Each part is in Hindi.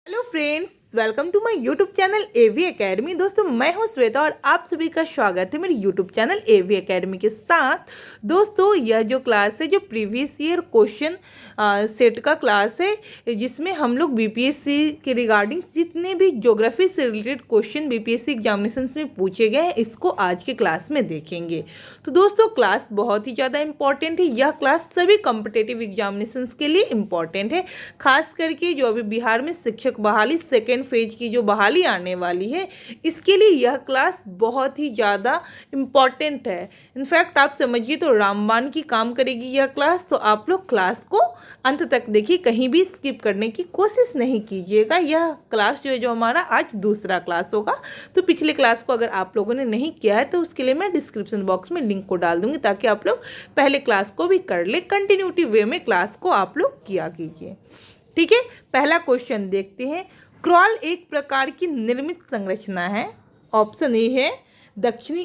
Hello friends, welcome to my YouTube channel AV Academy. दोस्तों, मैं हूं श्वेता और आप सभी का स्वागत है मेरे यूट्यूब चैनल एवी एकेडमी के साथ। दोस्तों, यह जो क्लास है जो प्रीवियस ईयर क्वेश्चन सेट का क्लास है, जिसमें हम लोग बीपीएससी के रिगार्डिंग जितने भी ज्योग्राफी से रिलेटेड क्वेश्चन बीपीएससी एग्जामिनेशंस में पूछे गए हैं, इसको आज के क्लास में देखेंगे। तो दोस्तों, क्लास बहुत ही ज़्यादा इंपॉर्टेंट है। यह क्लास सभी कॉम्पिटिटिव एग्जामिनेशंस के लिए इम्पॉर्टेंट है, खास करके जो अभी बिहार में शिक्षक बहाली सेकेंड फेज की जो बहाली आने वाली है, इसके लिए यह क्लास बहुत ही ज़्यादा इम्पॉर्टेंट है। इनफैक्ट आप समझिए तो रामबाण की काम करेगी यह क्लास। तो आप लोग क्लास को अंत तक देखिए, कहीं भी स्किप करने की कोशिश नहीं कीजिएगा। यह क्लास जो है जो हमारा आज दूसरा क्लास होगा। तो पिछले क्लास को अगर आप लोगों ने नहीं किया है तो उसके लिए मैं डिस्क्रिप्शन बॉक्स में लिंक को डाल दूंगी, ताकि आप लोग पहले क्लास को भी कर ले, कंटिन्यूटी वे में क्लास को आप लोग किया कीजिए। ठीक है, पहला क्वेश्चन देखते हैं। क्रॉल एक प्रकार की निर्मित संरचना है। ऑप्शन ए है दक्षिणी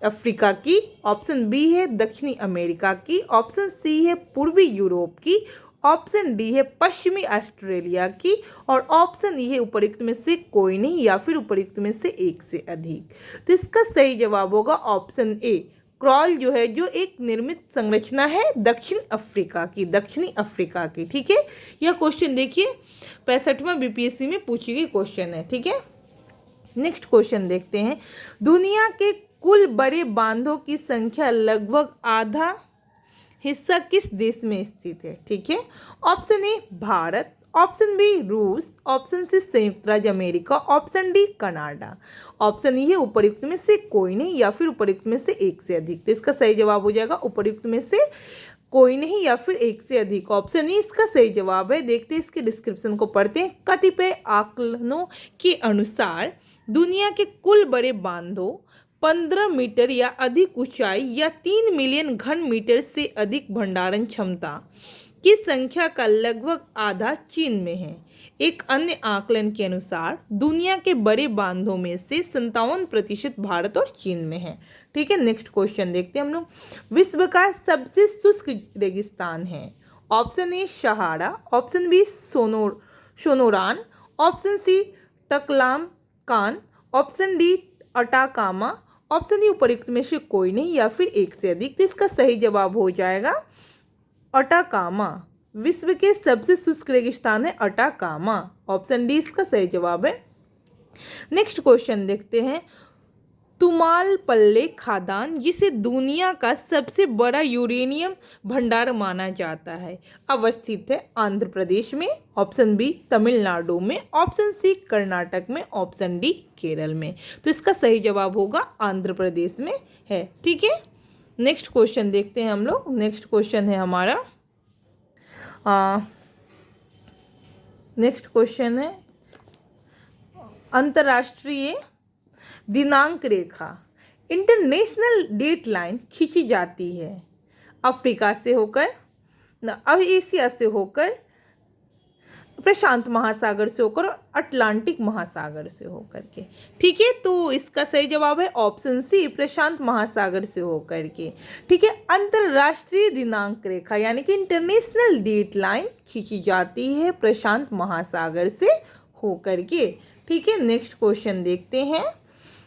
अफ्रीका की, ऑप्शन बी है दक्षिणी अमेरिका की, ऑप्शन सी है पूर्वी यूरोप की, ऑप्शन डी है पश्चिमी ऑस्ट्रेलिया की, और ऑप्शन ई है उपयुक्त में से कोई नहीं या फिर उपयुक्त में से एक से अधिक। तो इसका सही जवाब होगा ऑप्शन ए। क्रॉल जो है जो एक निर्मित संरचना है दक्षिण अफ्रीका की। ठीक है, यह क्वेश्चन देखिए 65वां बीपीएससी में पूछी गई क्वेश्चन है। ठीक है, नेक्स्ट क्वेश्चन देखते हैं। दुनिया के कुल बड़े बांधों की संख्या लगभग आधा हिस्सा किस देश में स्थित है? ठीक है, option A Bharat, option B रूस, ऑप्शन सी संयुक्त राज्य America, option D Canada, option E है उपयुक्त में से कोई नहीं या फिर उपयुक्त में से एक से अधिक। तो इसका सही जवाब हो जाएगा उपयुक्त में से कोई नहीं या फिर एक से अधिक। ऑप्शन ई इसका सही जवाब है। देखते हैं इसके डिस्क्रिप्शन को, पढ़ते हैं। कतिपय आकलनों के अनुसार दुनिया के कुल बड़े बांधों 15 मीटर या अधिक ऊंचाई या 3 मिलियन घन मीटर से अधिक भंडारण क्षमता की संख्या का लगभग आधा चीन में है। एक अन्य आकलन के अनुसार दुनिया के बड़े बांधों में से 57% भारत और चीन में है। ठीक है, नेक्स्ट क्वेश्चन देखते हैं हम लोग। विश्व का सबसे शुष्क रेगिस्तान है। Option A Sahara, option B Sonoran, option C Taklamakan, option D Atacama, option E उपयुक्त में से कोई नहीं या फिर एक से अधिक। तो इसका सही जवाब हो जाएगा अटाकामा। विश्व के सबसे शुष्क रेगिस्तान है अटाकामा। ऑप्शन डी इसका सही जवाब है। नेक्स्ट क्वेश्चन देखते हैं। तुमालपल्ले खादान, जिसे दुनिया का सबसे बड़ा यूरेनियम भंडार माना जाता है, अवस्थित है आंध्र प्रदेश में, ऑप्शन बी तमिलनाडु में, ऑप्शन सी कर्नाटक में, ऑप्शन डी केरल में। तो इसका सही जवाब होगा आंध्र प्रदेश में है। ठीक है, नेक्स्ट क्वेश्चन देखते हैं हम लोग। नेक्स्ट क्वेश्चन है हमारा नेक्स्ट क्वेश्चन है अंतर्राष्ट्रीय दिनांक रेखा, इंटरनेशनल डेट लाइन खींची जाती है अफ्रीका से होकर, अब एशिया से होकर, प्रशांत महासागर से होकर और अटलांटिक महासागर से होकर के। ठीक है, तो इसका सही जवाब है ऑप्शन सी, प्रशांत महासागर से होकर के। ठीक है, अंतरराष्ट्रीय दिनांक रेखा यानी कि इंटरनेशनल डेट लाइन खींची जाती है प्रशांत महासागर से होकर के। ठीक है, नेक्स्ट क्वेश्चन देखते हैं।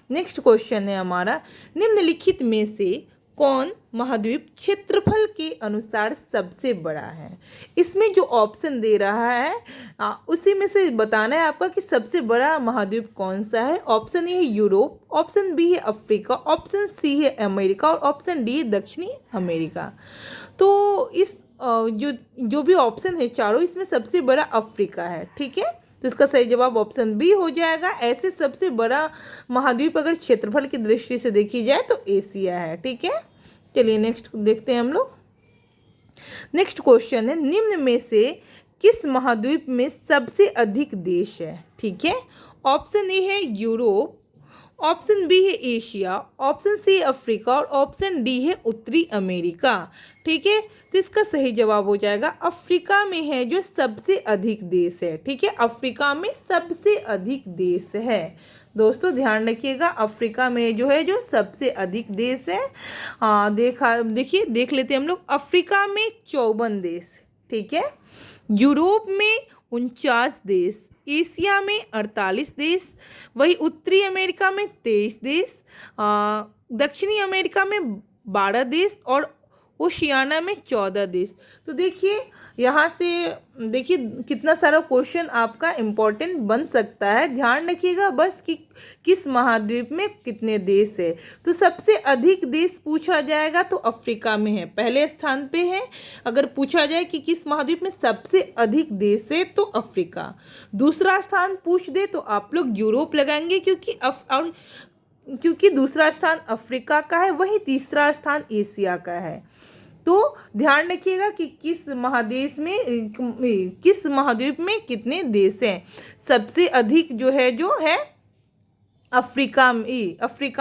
नेक्स्ट क्वेश्चन है हमारा, निम्नलिखित में से कौन महाद्वीप क्षेत्रफल के अनुसार सबसे बड़ा है? इसमें जो ऑप्शन दे रहा है उसी में से बताना है आपका कि सबसे बड़ा महाद्वीप कौन सा है। ऑप्शन ए है यूरोप, ऑप्शन बी है अफ्रीका, ऑप्शन सी है अमेरिका और ऑप्शन डी है दक्षिणी अमेरिका। तो इस जो भी ऑप्शन है चारों, इसमें सबसे बड़ा अफ्रीका है। ठीक है, तो इसका सही जवाब ऑप्शन बी हो जाएगा। ऐसे सबसे बड़ा महाद्वीप अगर क्षेत्रफल की दृष्टि से देखी जाए तो एशिया है। ठीक है, चलिए नेक्स्ट देखते हैं हम लोग। नेक्स्ट क्वेश्चन है, निम्न में से किस महाद्वीप में सबसे अधिक देश है? ठीक है, ऑप्शन ए है यूरोप, ऑप्शन बी है एशिया, ऑप्शन सी अफ्रीका और ऑप्शन डी है उत्तरी अमेरिका। ठीक है, तो इसका सही जवाब हो जाएगा अफ्रीका में है जो सबसे अधिक देश है। ठीक है, अफ्रीका में सबसे अधिक देश है। दोस्तों ध्यान रखिएगा, अफ्रीका में जो है जो सबसे अधिक देश है। देखिए देख लेते हैं हम लोग। अफ्रीका में 54 देश, ठीक है, यूरोप में 49 देश, एशिया में 48 देश, वही उत्तरी अमेरिका में 23 देश, दक्षिणी अमेरिका में 12 देश और ओशियाना में 14 देश। तो देखिए यहाँ से देखिए कितना सारा क्वेश्चन आपका इम्पोर्टेंट बन सकता है। ध्यान रखिएगा बस कि किस महाद्वीप में कितने देश है। तो सबसे अधिक देश पूछा जाएगा तो अफ्रीका में है, पहले स्थान पे है। अगर पूछा जाए कि किस महाद्वीप में सबसे अधिक देश है तो अफ्रीका। दूसरा स्थान पूछ दे तो आप लोग यूरोप लगाएंगे क्योंकि दूसरा स्थान अफ्रीका का है, वही तीसरा स्थान एशिया का है। तो ध्यान रखिएगा कि किस महाद्वीप में कितने देश हैं। सबसे अधिक जो है अफ्रीका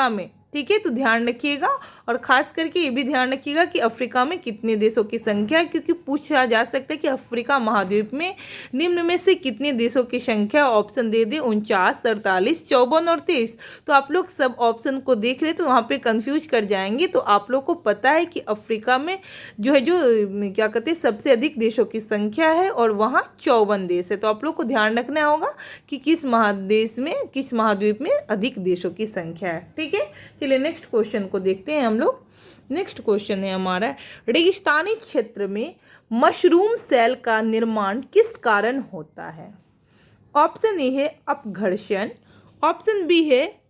में, ठीक है। तो ध्यान रखिएगा और ख़ास करके ये भी ध्यान रखिएगा कि अफ्रीका में कितने देशों की संख्या है, क्योंकि पूछा जा सकता है कि अफ्रीका महाद्वीप में निम्न में से कितने देशों की संख्या। ऑप्शन दे दे 49, 48, 54 और 23। तो आप लोग सब ऑप्शन को देख रहे तो वहाँ पे कंफ्यूज कर जाएंगे। तो आप लोग को पता है कि अफ्रीका में जो क्या कहते हैं सबसे अधिक देशों की संख्या है और वहाँ 54 देश है। तो आप लोग को ध्यान रखना होगा कि किस महाद्वीप में अधिक देशों की संख्या है, ठीक है। चलिए नेक्स्ट क्वेश्चन को देखते हैं हम लोग। नेक्स्ट क्वेश्चन है हमारा, रेगिस्तानी क्षेत्र में मशरूम सेल का निर्माण किस कारण होता है। ऑप्शन ए है अपघर्षण, ऑप्शन बी है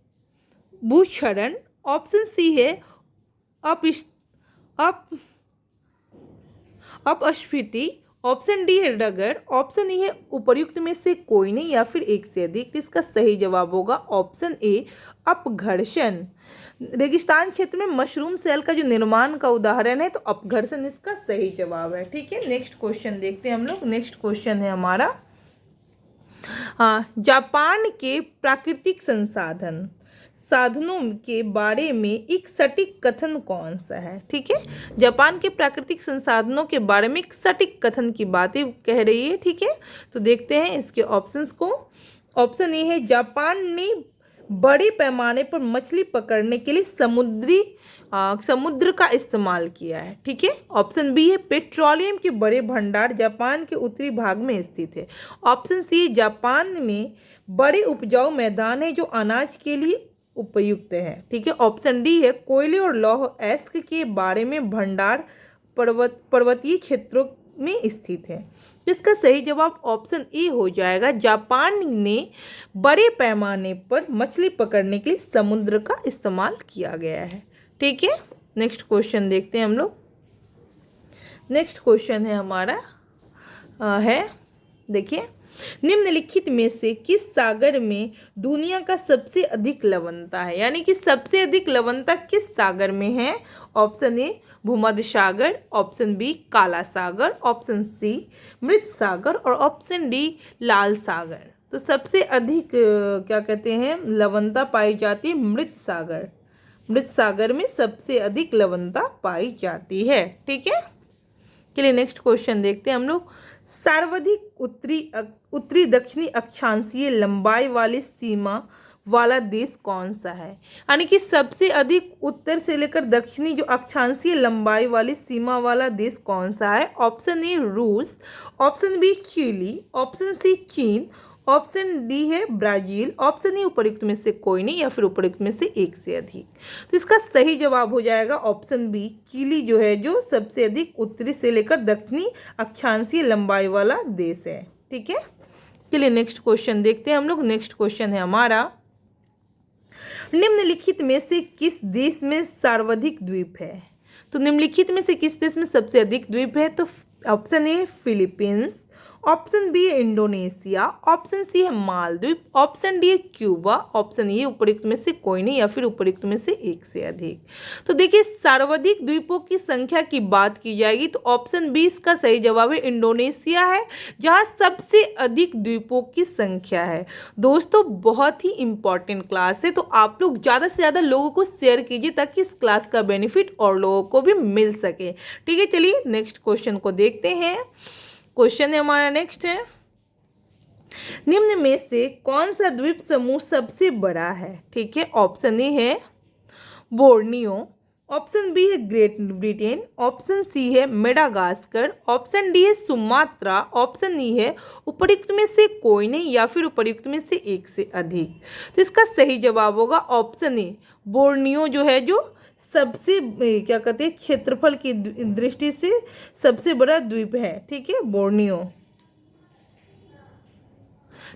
भूक्षरण, ऑप्शन सी है अपस्फीति, ऑप्शन डी है रगड़, ऑप्शन ई है उपर्युक्त में से कोई नहीं या फिर एक से अधिक। तो इसका सही जवाब होगा ऑप्शन ए अपघर्षण। रेगिस्तान क्षेत्र में मशरूम सेल का जो निर्माण का उदाहरण है तो अपघर्षण इसका सही जवाब है, ठीक है। नेक्स्ट क्वेश्चन देखते हैं हम लोग। नेक्स्ट क्वेश्चन है हमारा, जापान के प्राकृतिक साधनों के बारे में एक सटीक कथन कौन सा है, ठीक है। जापान के प्राकृतिक संसाधनों के बारे में एक सटीक कथन की बातें कह रही है, ठीक है। तो देखते हैं इसके ऑप्शंस को। ऑप्शन ए है जापान ने बड़े पैमाने पर मछली पकड़ने के लिए समुद्र का इस्तेमाल किया है, ठीक है। ऑप्शन बी है पेट्रोलियम के बड़े भंडार जापान के उत्तरी भाग में स्थित है। ऑप्शन सी है जापान में बड़े उपजाऊ मैदान है जो अनाज के लिए उपयुक्त है, ठीक है। ऑप्शन डी है कोयले और लौह अयस्क के बारे में भंडार पर्वतीय क्षेत्रों में स्थित है। इसका सही जवाब ऑप्शन ए हो जाएगा, जापान ने बड़े पैमाने पर मछली पकड़ने के लिए समुद्र का इस्तेमाल किया गया है, ठीक है। नेक्स्ट क्वेश्चन देखते हैं हम लोग। नेक्स्ट क्वेश्चन है हमारा देखिए, निम्नलिखित में से किस सागर में दुनिया का सबसे अधिक लवणता है, यानी कि सबसे अधिक लवणता किस सागर में है। ऑप्शन ए भूमध्य सागर, ऑप्शन बी काला सागर, ऑप्शन सी मृत सागर और ऑप्शन डी लाल सागर। तो सबसे अधिक क्या कहते हैं लवणता पाई जाती है मृत सागर में सबसे अधिक लवणता पाई जाती है, ठीक है। चलिए नेक्स्ट क्वेश्चन देखते हैं हम लोग। सर्वाधिक उत्तरी दक्षिणी अक्षांशीय लंबाई वाली सीमा वाला देश कौन सा है, यानी कि सबसे अधिक उत्तर से लेकर दक्षिणी जो अक्षांशीय लंबाई वाली सीमा वाला देश कौन सा है। ऑप्शन ए रूस, option B Chile, option C चीन, ऑप्शन डी है ब्राजील, ऑप्शन ई उपयुक्त में से कोई नहीं या फिर उपयुक्त में से एक से अधिक। तो इसका सही जवाब हो जाएगा ऑप्शन बी चिली जो है जो सबसे अधिक उत्तरी से लेकर दक्षिणी अक्षांशीय लंबाई वाला देश है, ठीक है। चलिए नेक्स्ट क्वेश्चन देखते हैं हम लोग। नेक्स्ट क्वेश्चन है हमारा, निम्नलिखित में से किस देश में सर्वाधिक द्वीप है। तो निम्नलिखित में से किस देश में सबसे अधिक द्वीप है। तो option A Philippines, option B है इंडोनेशिया, ऑप्शन सी है मालदीव, ऑप्शन डी है क्यूबा, ऑप्शन ई उपयुक्त में से कोई नहीं या फिर उपयुक्त में से एक से अधिक। तो देखिए सर्वाधिक द्वीपों की संख्या की बात की जाएगी तो ऑप्शन बी इसका सही जवाब है इंडोनेशिया है, जहां सबसे अधिक द्वीपों की संख्या है। दोस्तों बहुत ही इंपॉर्टेंट क्लास है, तो आप लोग ज़्यादा से ज़्यादा लोगों को शेयर कीजिए ताकि इस क्लास का बेनिफिट और लोगों को भी मिल सके, ठीक है। चलिए नेक्स्ट क्वेश्चन को देखते हैं। क्वेश्चन है हमारा नेक्स्ट है, निम्न में से कौन सा द्वीप समूह सबसे बड़ा है, ठीक है। ऑप्शन ए है बोर्नियो, ऑप्शन बी है ग्रेट ब्रिटेन, ऑप्शन सी है मेडागास्कर, ऑप्शन डी है सुमात्रा, ऑप्शन ई है उपर्युक्त में से कोई नहीं या फिर उपर्युक्त में से एक से अधिक। तो इसका सही जवाब होगा ऑप्शन ए, बोर्नियो जो है जो सबसे क्या कहते हैं क्षेत्रफल की दृष्टि से सबसे बड़ा द्वीप है, ठीक है, बोर्नियो।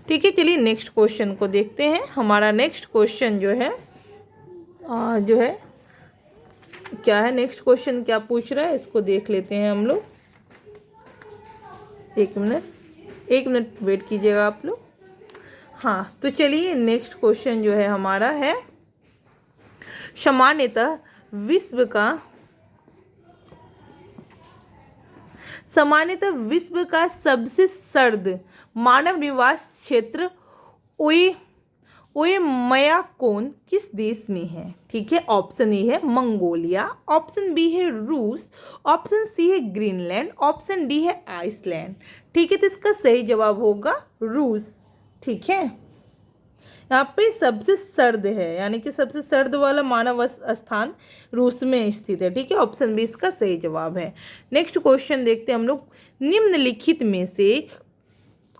ठीक है, चलिए नेक्स्ट क्वेश्चन को देखते हैं। हमारा नेक्स्ट क्वेश्चन जो है क्या है, नेक्स्ट क्वेश्चन क्या पूछ रहा है इसको देख लेते हैं हम लोग। एक मिनट वेट कीजिएगा आप लोग। हाँ, तो चलिए नेक्स्ट क्वेश्चन जो है हमारा है, सामान्यतः विश्व का सबसे सर्द मानव निवास क्षेत्र ओएमयाकोन किस देश में है? ठीक है, ऑप्शन ए है मंगोलिया, ऑप्शन बी है रूस, ऑप्शन सी है ग्रीनलैंड, ऑप्शन डी है आइसलैंड। ठीक है, तो इसका सही जवाब होगा रूस। ठीक है, यहाँ पे सबसे सर्द है, यानी कि सबसे सर्द वाला मानव स्थान रूस में स्थित है। ठीक है, ऑप्शन बी इसका सही जवाब है। नेक्स्ट क्वेश्चन देखते हैं हम लोग, निम्नलिखित में से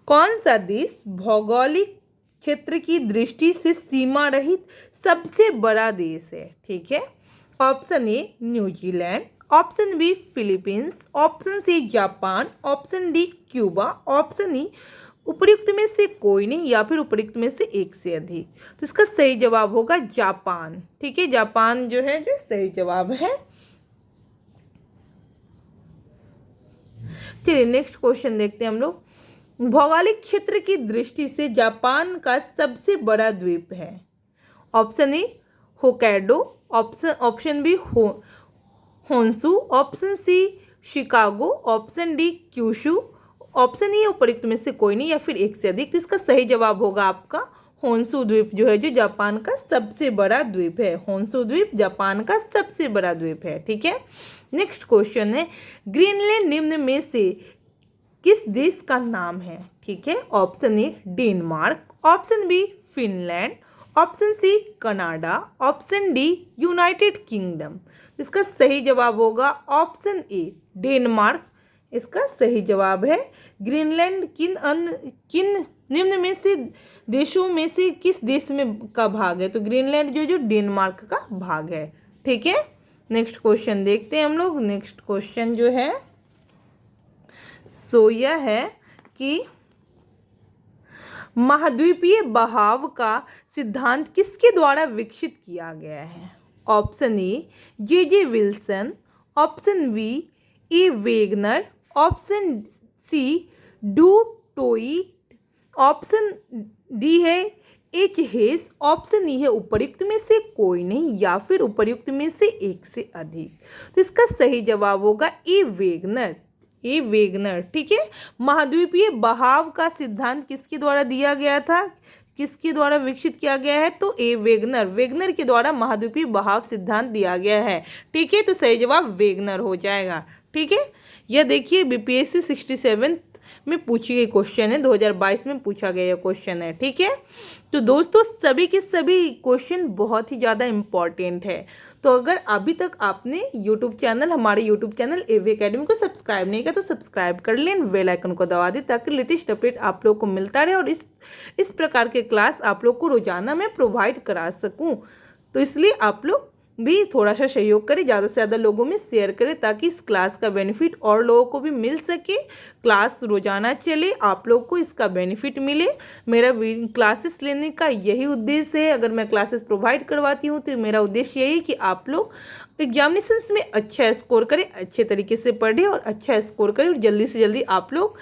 कौन सा देश भौगोलिक क्षेत्र की दृष्टि से सीमा रहित सबसे बड़ा देश है? ठीक है, option A New Zealand, option B Philippines, option C Japan, option D Cuba, option E उपर्युक्त में से कोई नहीं या फिर उपर्युक्त में से एक से अधिक। तो इसका सही जवाब होगा जापान। ठीक है, जापान जो है जो सही जवाब है। चलिए नेक्स्ट क्वेश्चन देखते हैं हम लोग, भौगोलिक क्षेत्र की दृष्टि से जापान का सबसे बड़ा द्वीप है? Option A Hokkaido, option B Honshu, option C Chicago, option D Kyushu, option E उपर्युक्त में से कोई नहीं या फिर एक से अधिक। तो इसका सही जवाब होगा आपका होन्शु द्वीप जो है जो जापान का सबसे बड़ा द्वीप है। होन्शु द्वीप जापान का सबसे बड़ा द्वीप है। ठीक है, नेक्स्ट क्वेश्चन है, ग्रीनलैंड निम्न में से किस देश का नाम है? ठीक है, option A Denmark, option B Finland, option C Canada, option D United Kingdom. इसका सही जवाब होगा ऑप्शन ए डेनमार्क, इसका सही जवाब है। ग्रीनलैंड किन निम्न में से देशों में से किस देश में का भाग है? तो ग्रीनलैंड जो डेनमार्क का भाग है। ठीक है, नेक्स्ट क्वेश्चन देखते हैं हम लोग। नेक्स्ट क्वेश्चन जो है सो यह है कि महाद्वीपीय बहाव का सिद्धांत किसके द्वारा विकसित किया गया है? Option A J Wilson, option B A Wegener, option C Du Toit, option D है एच हेस, ऑप्शन ई है उपर्युक्त में से कोई नहीं या फिर उपर्युक्त में से एक से अधिक। तो इसका सही जवाब होगा ए वेगनर। ए वेगनर। ठीक है, महाद्वीपीय बहाव का सिद्धांत किसके द्वारा दिया गया था, किसके द्वारा विकसित किया गया है? तो ए वेगनर के द्वारा महाद्वीपीय बहाव सिद्धांत दिया गया है। ठीक है, तो सही जवाब वेगनर हो जाएगा। ठीक है, यह देखिए बीपीएससी 67 में पूछी गई क्वेश्चन है, 2022 में पूछा गया यह क्वेश्चन है। ठीक है, तो दोस्तों सभी के सभी क्वेश्चन बहुत ही ज़्यादा इम्पॉर्टेंट है। तो अगर अभी तक आपने हमारे यूट्यूब चैनल एवी एकेडमी को सब्सक्राइब नहीं किया तो सब्सक्राइब कर लें, बेल आइकन को दबा दें ताकि लेटेस्ट अपडेट आप लोग को मिलता रहे और इस प्रकार के क्लास आप लोग को रोजाना मैं प्रोवाइड करा सकूं। तो इसलिए आप लोग भी थोड़ा सा सहयोग करें, ज़्यादा से ज़्यादा लोगों में शेयर करें ताकि इस क्लास का बेनिफिट और लोगों को भी मिल सके। क्लास रोजाना चले, आप लोग को इसका बेनिफिट मिले। मेरा क्लासेस लेने का यही उद्देश्य है। अगर मैं क्लासेस प्रोवाइड करवाती हूँ तो मेरा उद्देश्य यही है कि आप लोग एग्जामिनेशंस में अच्छा स्कोर करें, अच्छे तरीके से पढ़ें और अच्छा स्कोर करें और जल्दी से जल्दी आप लोग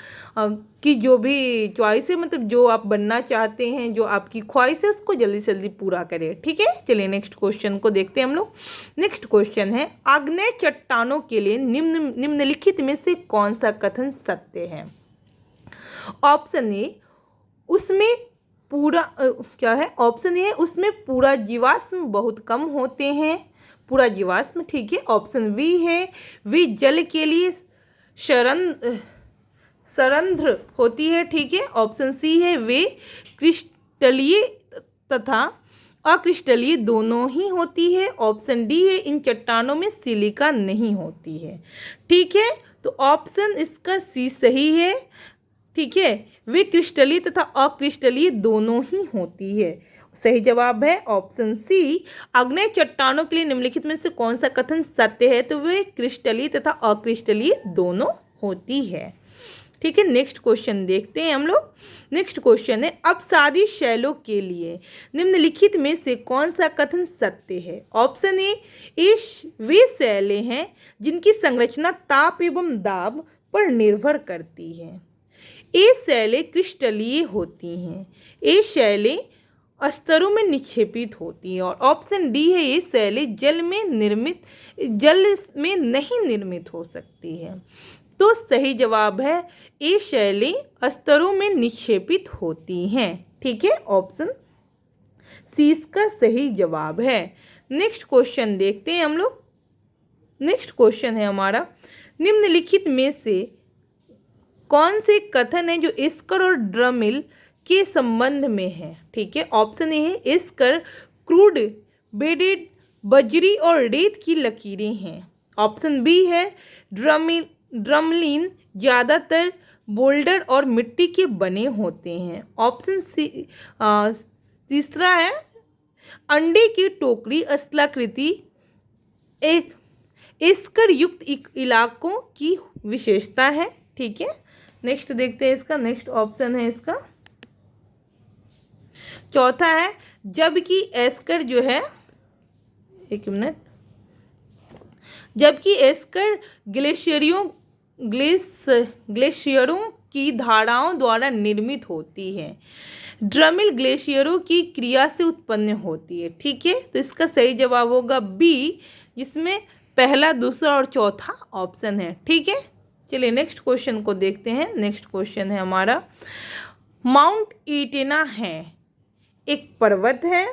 की जो भी चॉइस है, मतलब जो आप बनना चाहते हैं, जो आपकी ख्वाहिश है, उसको जल्दी से जल्दी पूरा करें। ठीक है, चलिए नेक्स्ट क्वेश्चन को देखते हैं हम लोग। नेक्स्ट क्वेश्चन है, आग्नेय चट्टानों के लिए निम्नलिखित में से कौन सा कथन सत्य है? ऑप्शन ए उसमें पूरा क्या है? ऑप्शन ए उसमें पूरा जीवाश्म बहुत कम होते हैं, पूरा जीवाश्म। ठीक है, ऑप्शन बी है वे जल के लिए सरंध्र होती है। ठीक है, ऑप्शन सी है वे क्रिस्टलीय तथा अक्रिस्टलीय दोनों ही होती है। ऑप्शन डी है इन चट्टानों में सिलिका नहीं होती है। ठीक है, तो ऑप्शन इसका सी सही है। ठीक है, वे क्रिस्टलीय तथा अक्रिस्टलीय दोनों ही होती है। सही जवाब है ऑप्शन सी। आग्नेय चट्टानों के लिए निम्नलिखित में से कौन सा कथन सत्य है? तो वे क्रिस्टलीय तथा अक्रिस्टलीय दोनों होती है। ठीक है, नेक्स्ट क्वेश्चन देखते हैं हम लोग। नेक्स्ट क्वेश्चन है अपसादी शैलों के लिए निम्नलिखित में से कौन सा कथन सत्य है? ऑप्शन ए वे शैलें हैं जिनकी संरचना ताप एवं दाब पर निर्भर करती है। ए शैलें क्रिस्टलीय होती हैं। ए शैलें स्तरों में निक्षेपित होती हैं। और ऑप्शन डी है ये शैलें जल में नहीं निर्मित हो सकती है। तो सही जवाब है ए शैलें स्तरों में निक्षेपित होती हैं। ठीक है, ऑप्शन सी इसका सही जवाब है। नेक्स्ट क्वेश्चन देखते हैं हम लोग। नेक्स्ट क्वेश्चन है हमारा निम्नलिखित में से कौन से कथन है जो एस्कर और ड्रमिल के संबंध में है? ठीक है, ऑप्शन ए है एस्कर क्रूड बेडेड बजरी और रेत की लकीरें हैं। ऑप्शन बी है ड्रमलिन ज़्यादातर बोल्डर और मिट्टी के बने होते हैं। ऑप्शन सी तीसरा है अंडे की टोकरी स्थलाकृति एक एस्कर युक्त इलाकों की विशेषता है। ठीक है, नेक्स्ट देखते हैं इसका। नेक्स्ट ऑप्शन है इसका चौथा है जबकि एस्कर जो है एक मिनट जबकि एस्कर ग्लेशियरों की धाराओं द्वारा निर्मित होती है। ड्रमिल ग्लेशियरों की क्रिया से उत्पन्न होती है। ठीक है, तो इसका सही जवाब होगा बी, जिसमें पहला, दूसरा और चौथा ऑप्शन है। ठीक है, चलिए नेक्स्ट क्वेश्चन को देखते हैं। नेक्स्ट क्वेश्चन है हमारा माउंट इटेना है एक पर्वत है,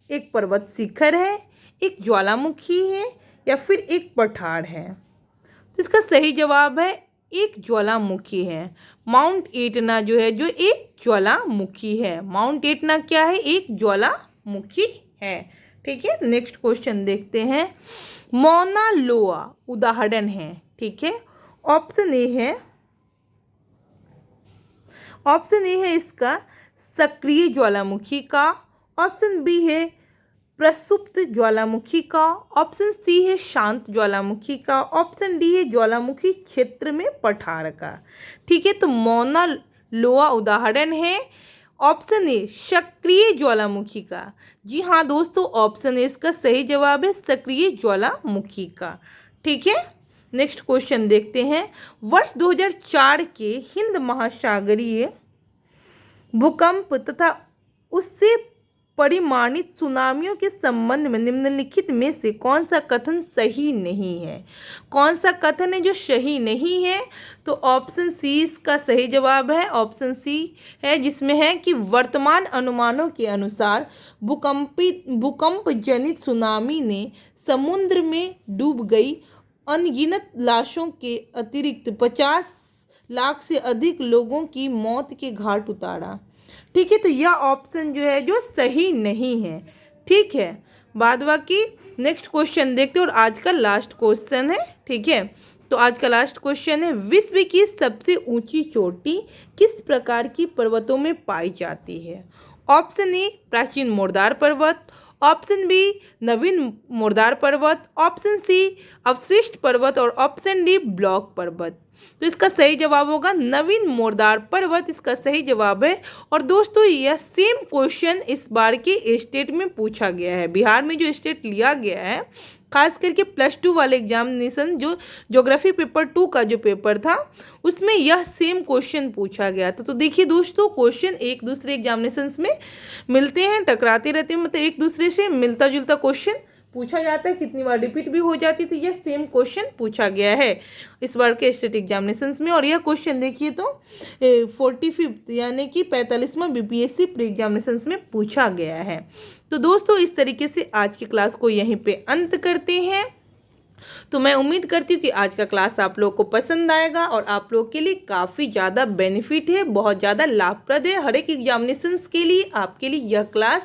एक पर्वत शिखर है, एक ज्वालामुखी है या फिर एक पठार है? तो इसका सही जवाब है एक ज्वालामुखी है। माउंट एटना जो है जो एक ज्वालामुखी है। माउंट एटना क्या है? एक ज्वालामुखी है। ठीक है, नेक्स्ट क्वेश्चन देखते हैं। मौना लोआ उदाहरण है। ठीक है, ऑप्शन ए है इसका सक्रिय ज्वालामुखी का। ऑप्शन बी है प्रसुप्त ज्वालामुखी का। ऑप्शन सी है शांत ज्वालामुखी का। ऑप्शन डी है ज्वालामुखी क्षेत्र में पठार का। ठीक है, तो मौना लोआ उदाहरण है ऑप्शन ए सक्रिय ज्वालामुखी का। जी हाँ दोस्तों, ऑप्शन ए इसका सही जवाब है सक्रिय ज्वालामुखी का। ठीक है, नेक्स्ट क्वेश्चन देखते हैं। वर्ष 2004 के हिंद महासागरीय भूकंप तथा उससे परिमाणित सुनामियों के संबंध में निम्नलिखित में से कौन सा कथन सही नहीं है? कौन सा कथन है जो सही नहीं है? तो ऑप्शन सी इसका सही जवाब है। ऑप्शन सी है जिसमें है कि वर्तमान अनुमानों के अनुसार भूकंप जनित सुनामी ने समुद्र में डूब गई अनगिनत लाशों के अतिरिक्त 50 लाख से अधिक लोगों की मौत के घाट उतारा। ठीक है, तो यह ऑप्शन जो है जो सही नहीं है। ठीक है, बाद बाकी नेक्स्ट क्वेश्चन देखते हैं और आज का लास्ट क्वेश्चन है। ठीक है, तो आज का लास्ट क्वेश्चन है विश्व की सबसे ऊंची चोटी किस प्रकार की पर्वतों में पाई जाती है? ऑप्शन ए प्राचीन मोरदार पर्वत। ऑप्शन बी नवीन मोरदार पर्वत। ऑप्शन सी अवशिष्ट पर्वत और ऑप्शन डी ब्लॉक पर्वत। तो इसका सही जवाब होगा नवीन मोरदार पर्वत, इसका सही जवाब है। और दोस्तों यह सेम क्वेश्चन इस बार के स्टेट में पूछा गया है। बिहार में जो स्टेट लिया गया है खास करके +2 वाले एग्जामिनेशन जो ज्योग्राफी पेपर 2 का जो पेपर था उसमें यह सेम क्वेश्चन पूछा गया था। तो देखिए दोस्तों, क्वेश्चन एक दूसरे एग्जामिनेशंस में मिलते हैं, टकराते रहते हैं, मतलब एक दूसरे से मिलता जुलता क्वेश्चन पूछा जाता है, कितनी बार रिपीट भी हो जाती है। तो यह सेम क्वेश्चन पूछा गया है इस बार के स्टेट एग्जामिनेशंस में। और यह क्वेश्चन देखिए तो 45 यानी कि 45वां BPSC प्री एग्जामिनेशंस में पूछा गया है। तो दोस्तों इस तरीके से आज की क्लास को यहीं पे अंत करते हैं। तो मैं उम्मीद करती हूँ कि आज का क्लास आप लोग को पसंद आएगा और आप लोग के लिए काफ़ी ज़्यादा बेनिफिट है, बहुत ज़्यादा लाभप्रद है। हर एक एग्जामिनेशंस के लिए आपके लिए यह क्लास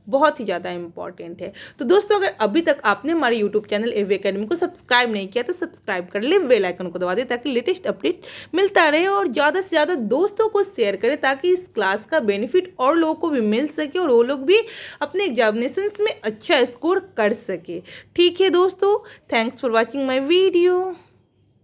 बहुत ही ज़्यादा इंपॉर्टेंट है। तो दोस्तों, अगर अभी तक आपने हमारे यूट्यूब चैनल एवी एकेडमी को सब्सक्राइब नहीं किया तो सब्सक्राइब कर ले, बेल आइकन को दबा दे ताकि लेटेस्ट अपडेट मिलता रहे, और ज़्यादा से ज़्यादा दोस्तों को शेयर करें ताकि इस क्लास का बेनिफिट और लोगों को भी मिल सके और वो लोग भी अपने एग्जामिनेशंस में अच्छा स्कोर कर सके। ठीक है दोस्तों, thanks for watching my video.